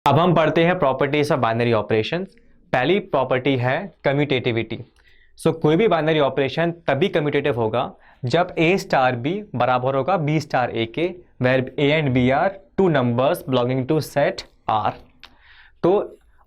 अब हम पढ़ते हैं प्रॉपर्टीज ऑफ बाइनरी ऑपरेशन। पहली प्रॉपर्टी है कम्यूटेटिविटी। कोई भी बाइनरी ऑपरेशन तभी कम्यूटेटिव होगा जब a स्टार b बराबर होगा b स्टार a के, where a and b are two numbers belonging to set R। तो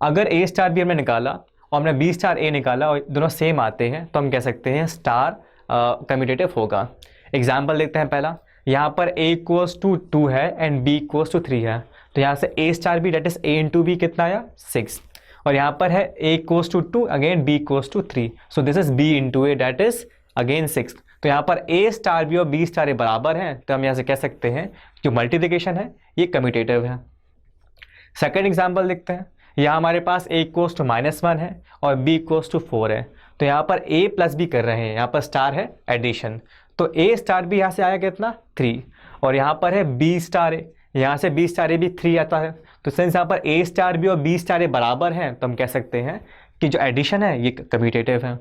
अगर a स्टार b हमने निकाला और हमने b स्टार a निकाला और दोनों सेम आते हैं तो हम कह सकते हैं स्टार कम्यूटेटिव होगा। एग्जाम्पल देखते हैं पहला, यहाँ पर a इक्वल्स टू 2 है एंड b इक्वल्स टू 3 है, तो यहाँ से a star b that is a into b कितना आया 6, और यहाँ पर है a equals to 2 again b equals to 3, so this is b into a that is again 6। तो यहाँ पर a स्टार b और b स्टार a बराबर हैं, तो हम यहाँ से कह सकते हैं जो मल्टीप्लिकेशन है ये कम्यूटेटिव है। सेकेंड एग्जाम्पल देखते हैं, यहाँ हमारे पास a इक्वल्स टू -1 है और b इक्वल्स टू 4 है, तो यहाँ पर a प्लस b कर रहे हैं, यहाँ पर स्टार है एडिशन, तो a स्टार b यहाँ से आया कितना 3, और यहाँ पर है b स्टार a, यहाँ से b स्टार a भी 3 आता है, तो सिंस यहाँ पर a स्टार b और b स्टार a बराबर हैं तो हम कह सकते हैं कि जो एडिशन है ये कम्यूटेटिव है।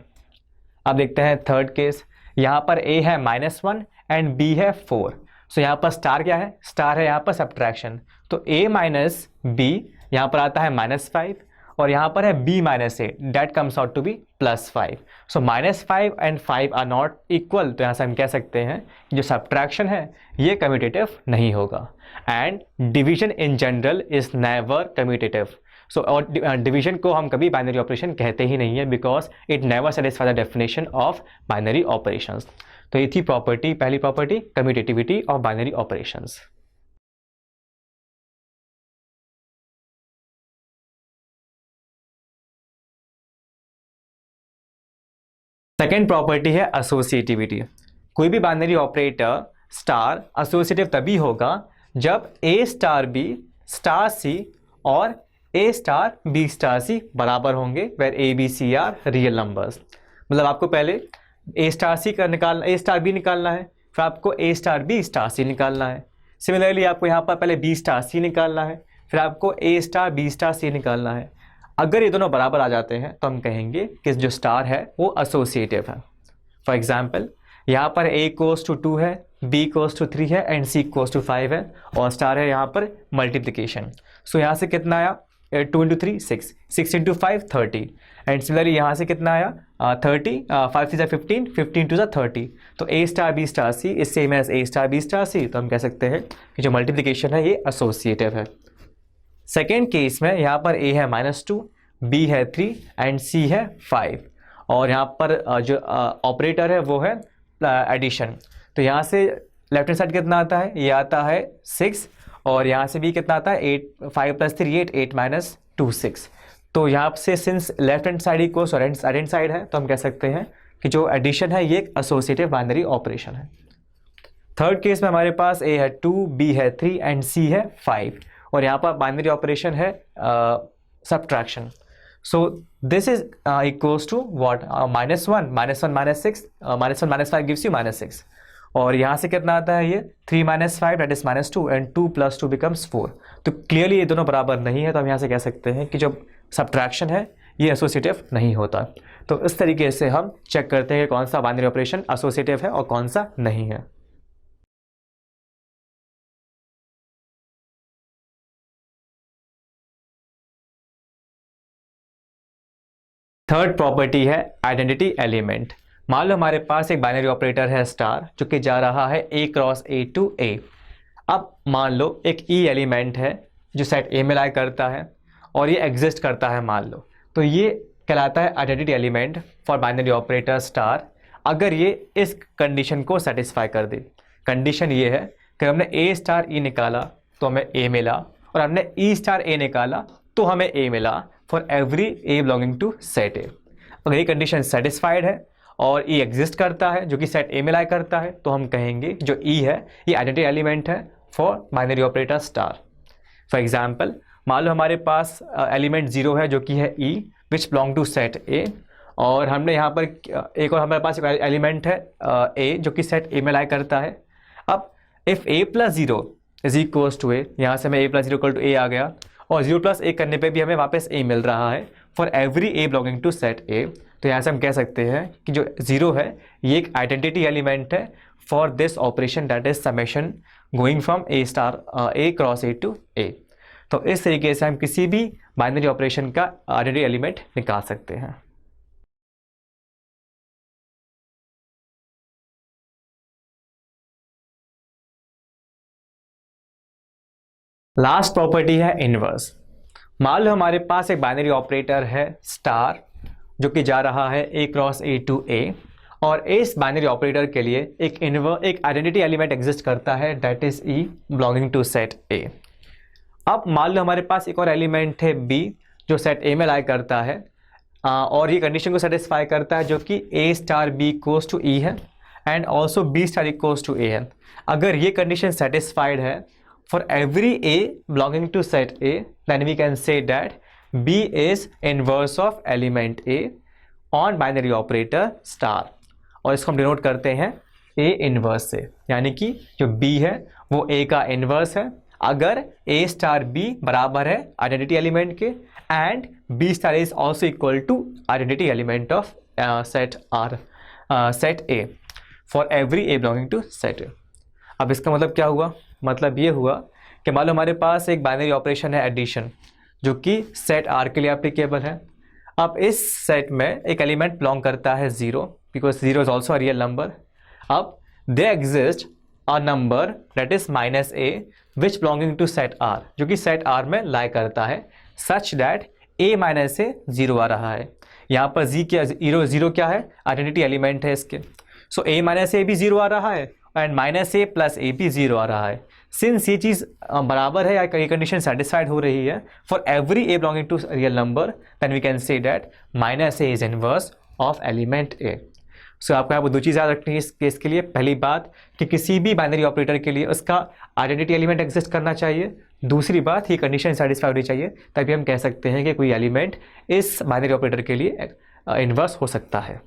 अब देखते हैं थर्ड केस, यहाँ पर a है -1 एंड b है 4, सो यहाँ पर स्टार क्या है, स्टार है यहाँ पर सब्ट्रैक्शन, तो a माइनस b यहाँ पर आता है -5 और यहाँ पर है b minus a that comes out to be +5, so -5 and 5 are not equal, तो यहाँ से हम कह सकते हैं जो सब्ट्रैक्शन है ये कम्यूटेटिव नहीं होगा। And division in general is never commutative, so और डिवीजन को हम कभी बाइनरी ऑपरेशन कहते ही नहीं है because it never satisfy the definition of binary operations. तो ये थी प्रॉपर्टी, पहली property commutativity of binary operations. Second property है एसोसिएटिविटी। कोई भी बाइनरी ऑपरेटर स्टार एसोसिएटिव तभी होगा जब a star b star c और a star b star c बराबर होंगे, where a b c are real numbers. मतलब आपको पहले a स्टार c का निकालना, a स्टार b निकालना है, फिर आपको a star b star c निकालना है। सिमिलरली आपको यहाँ पर पहले b स्टार c निकालना है, फिर आपको a star b star c निकालना है। अगर ये दोनों बराबर आ जाते हैं तो हम कहेंगे कि जो स्टार है वो एसोसिएटिव है। फॉर एग्जाम्पल यहाँ पर a इक्वल्स टू 2 है, b इक्वल्स टू 3 है एंड c इक्वल्स टू 5 है, और स्टार है यहाँ पर मल्टीप्लिकेशन, सो यहाँ से कितना आया 2 इंटू 3 6, 6 इंटू 5 30, एंड सिमिलरली यहाँ से कितना आया 30, 5 से 15, 15 टू 30, तो a star b star c is same as a star b star c, तो हम कह सकते हैं कि जो मल्टीप्लिकेशन है ये एसोसिएटिव है। सेकेंड केस में यहाँ पर a है -2, b है 3 एंड c है 5, और यहाँ पर जो ऑपरेटर है वो है एडिशन, तो यहाँ से लेफ्ट हैंड साइड कितना आता है, ये आता है 6, और यहाँ से भी कितना आता है 8, 5 + 3 8, 8 - 2 6, तो यहाँ से since left hand side equals right hand side है तो हम कह सकते हैं कि जो एडिशन है ये एक एसोसिएटिव बाइनरी ऑपरेशन है। थर्ड केस में हमारे पास a है 2, b है 3 एंड c है 5, और यहाँ पर बाइनरी ऑपरेशन है subtraction, so this is equals to what -1 -1 - 5 gives you -6, और यहाँ से कितना आता है ये 3 - 5 दैट इज -2 एंड 2 + 2 बिकम्स 4, तो क्लियरली ये दोनों बराबर नहीं है, तो हम यहाँ से कह सकते हैं कि जो सब्ट्रैक्शन है ये एसोसिएटिव नहीं होता। तो इस तरीके से हम चेक करते हैं कि कौन सा बाइनरी ऑपरेशन एसोसिएटिव है और कौन सा नहीं है। थर्ड प्रॉपर्टी है आइडेंटिटी एलिमेंट। मान लो हमारे पास एक बाइनरी ऑपरेटर है स्टार जो कि जा रहा है a cross a to a। अब मान लो एक e एलिमेंट है जो सेट a में लाई करता है और ये एग्जिस्ट करता है मान लो, तो ये कहलाता है identity element for binary operator star अगर ये इस कंडीशन को सेटिस्फाई कर दे। कंडीशन ये है कि हमने a स्टार e निकाला तो हमें a मिला, और हमने e स्टार a निकाला तो हमें a मिला for every a belonging to set a। अगर ये कंडीशन सेटिस्फाइड है और e एग्जिस्ट करता है जो कि सेट a में लाई करता है तो हम कहेंगे जो e है ये आइडेंटिटी एलिमेंट है for binary operator star. For example मान लो हमारे पास एलिमेंट 0 है जो कि है e which belong to set a, और हमने यहाँ पर एक और हमारे पास एलिमेंट है a जो कि सेट a में लाई करता है। अब if a + 0 is equals to a, यहाँ से हमें a + 0 इक्वल टू a आ गया, और 0 + a करने पे भी हमें वापस a मिल रहा है for every a belonging to set a, तो यहाँ से हम कह सकते हैं कि जो 0 है ये एक आइडेंटिटी एलिमेंट है for this operation that is summation going from a star a cross a to a। तो इस तरीके से हम किसी भी बाइनरी ऑपरेशन का आइडेंटिटी एलिमेंट निकाल सकते हैं। लास्ट प्रॉपर्टी है इनवर्स। मान लो हमारे पास एक बाइनरी ऑपरेटर है स्टार जो कि जा रहा है a cross a to a, और इस बाइनरी ऑपरेटर के लिए एक आइडेंटिटी एलिमेंट एग्जिस्ट करता है that is e belonging to set a। अब मान लो हमारे पास एक और एलिमेंट है b जो सेट a में लाई करता है और ये कंडीशन को सेटिस्फाई करता है जो कि a star b equals to e है and also b star equals to a है। अगर ये कंडीशन सेटिस्फाइड है for every a belonging to set A, then we can say that B is inverse of element A on binary operator star, और इसको हम denote करते हैं A inverse से, यानी कि जो B है वो A का इनवर्स है अगर A स्टार B बराबर है आइडेंटिटी एलिमेंट के and B star is also equal to identity element of set A for every A belonging to set A। अब इसका मतलब क्या हुआ? मतलब ये हुआ कि मान लो हमारे पास एक बाइनरी ऑपरेशन है एडिशन जो कि सेट R के लिए एप्लीकेबल है। अब इस सेट में एक एलिमेंट बिलोंग करता है 0 because 0 is also a real number. अब there exist a number that is -a which belonging to set R जो कि सेट R में लाई करता है सच दैट a -a 0 आ रहा है। यहाँ पर जीरो क्या है? आइडेंटिटी एलिमेंट है इसके। सो a -a भी 0 आ रहा है एंड -a प्लस a भी 0 आ रहा है। सिंस ये चीज़ बराबर है या ये कंडीशन सेटिस्फाइड हो रही है for every a belonging to real number then we can say that -a is inverse of element a। So आपको यहाँ पर दो चीज़ याद रखनी है इस केस के लिए। पहली बात कि किसी भी बाइनरी ऑपरेटर के लिए उसका आइडेंटिटी एलिमेंट एग्जिस्ट करना चाहिए। दूसरी बात ये कंडीशन सेटिस्फाई होनी चाहिए, तभी हम कह सकते हैं कि कोई एलिमेंट इस बाइनरी ऑपरेटर के लिए इनवर्स हो सकता है।